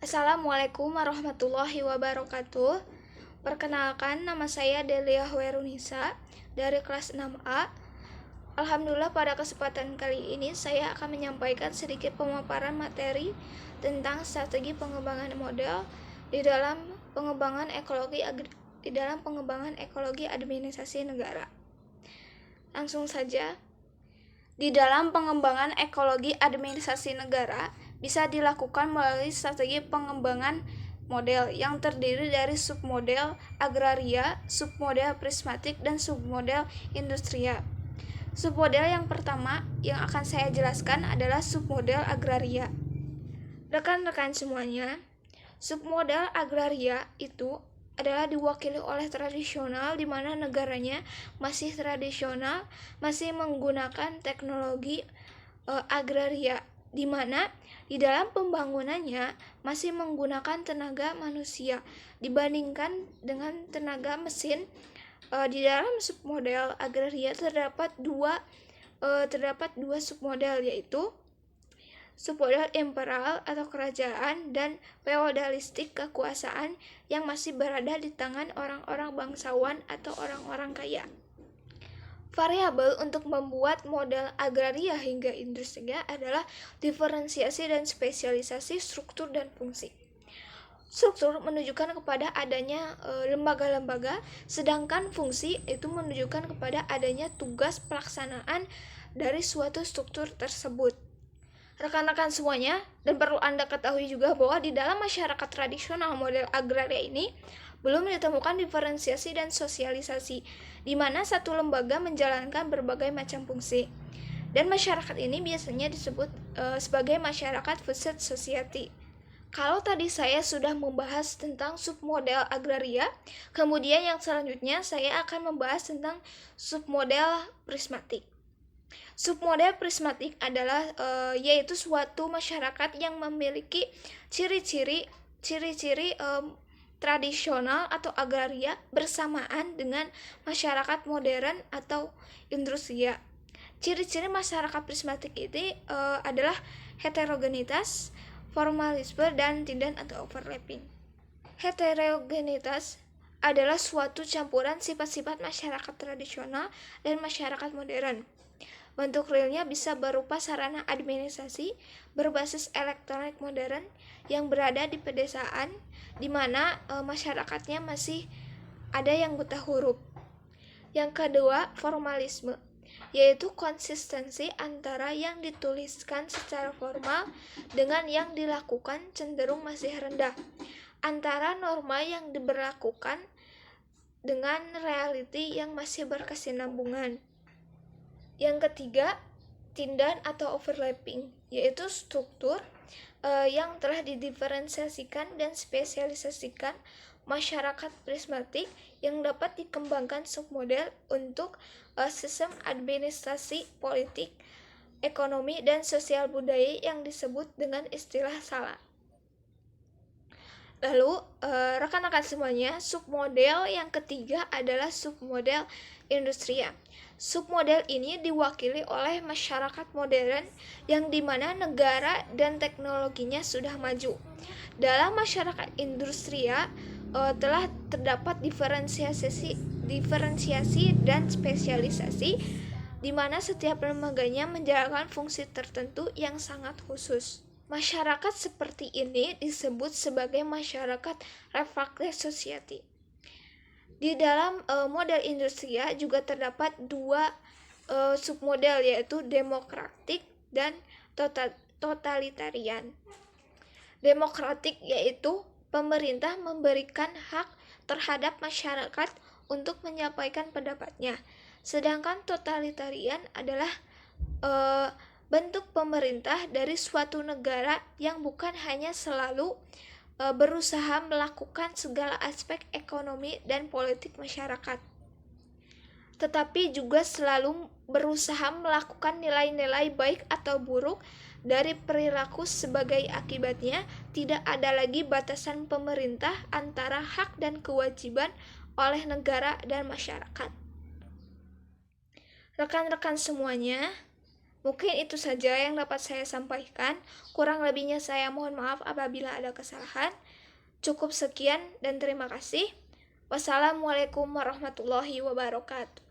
Assalamualaikum warahmatullahi wabarakatuh. Perkenalkan, nama saya Delia Hoerunisa dari kelas 6A. Alhamdulillah, pada kesempatan kali ini saya akan menyampaikan sedikit pemaparan materi tentang strategi pengembangan model di dalam pengembangan ekologi administrasi negara. Langsung saja. Di dalam pengembangan ekologi administrasi negara bisa dilakukan melalui strategi pengembangan model yang terdiri dari submodel agraria, submodel prismatik, dan submodel industria. Submodel yang pertama yang akan saya jelaskan adalah submodel agraria. Rekan-rekan semuanya, submodel agraria itu adalah diwakili oleh tradisional, di mana negaranya masih tradisional, masih menggunakan teknologi agraria, di mana di dalam pembangunannya masih menggunakan tenaga manusia dibandingkan dengan tenaga mesin. Di dalam submodel agraria terdapat dua submodel, yaitu submodel imperial atau kerajaan dan feodalistik kekuasaan yang masih berada di tangan orang-orang bangsawan atau orang-orang kaya. Variabel untuk membuat model agraria hingga industria adalah diferensiasi dan spesialisasi struktur dan fungsi. Struktur menunjukkan kepada adanya lembaga-lembaga, sedangkan fungsi itu menunjukkan kepada adanya tugas pelaksanaan dari suatu struktur tersebut. Rekan-rekan semuanya, dan perlu Anda ketahui juga bahwa di dalam masyarakat tradisional model agraria ini belum ditemukan diferensiasi dan sosialisasi, di mana satu lembaga menjalankan berbagai macam fungsi. Dan masyarakat ini biasanya disebut sebagai masyarakat food society. Kalau tadi saya sudah membahas tentang submodel agraria, kemudian yang selanjutnya saya akan membahas tentang submodel prismatik. Submodel prismatik adalah yaitu suatu masyarakat yang memiliki ciri-ciri tradisional atau agraria bersamaan dengan masyarakat modern atau industria. Ciri-ciri masyarakat prismatik ini adalah heterogenitas, formalisme, dan tindan atau overlapping. Heterogenitas adalah suatu campuran sifat-sifat masyarakat tradisional dan masyarakat modern. Bentuk realnya bisa berupa sarana administrasi berbasis elektronik modern yang berada di pedesaan, di mana masyarakatnya masih ada yang buta huruf. Yang kedua, formalisme, yaitu konsistensi antara yang dituliskan secara formal dengan yang dilakukan cenderung masih rendah, antara norma yang diberlakukan dengan reality yang masih berkesinambungan. Yang ketiga, tindan atau overlapping, yaitu struktur yang telah didiferensiasikan dan spesialisasikan masyarakat prismatik yang dapat dikembangkan submodel untuk sistem administrasi, politik, ekonomi, dan sosial budaya yang disebut dengan istilah SALA. Lalu, rekan-rekan semuanya, submodel yang ketiga adalah submodel industria. Submodel ini diwakili oleh masyarakat modern yang dimana negara dan teknologinya sudah maju. Dalam masyarakat industria telah terdapat diferensiasi dan spesialisasi, di mana setiap lembaganya menjalankan fungsi tertentu yang sangat khusus. Masyarakat seperti ini disebut sebagai masyarakat reflective society. Di dalam model industria juga terdapat dua submodel, yaitu demokratik dan totalitarian. Demokratik yaitu pemerintah memberikan hak terhadap masyarakat untuk menyampaikan pendapatnya, sedangkan totalitarian adalah bentuk pemerintah dari suatu negara yang bukan hanya selalu berusaha melakukan segala aspek ekonomi dan politik masyarakat, tetapi juga selalu berusaha melakukan nilai-nilai baik atau buruk dari perilaku. Sebagai akibatnya, tidak ada lagi batasan pemerintah antara hak dan kewajiban oleh negara dan masyarakat. Rekan-rekan semuanya, Mungkin itu saja yang dapat saya sampaikan. Kurang lebihnya saya mohon maaf apabila ada kesalahan. Cukup sekian dan terima kasih. Wassalamualaikum warahmatullahi wabarakatuh.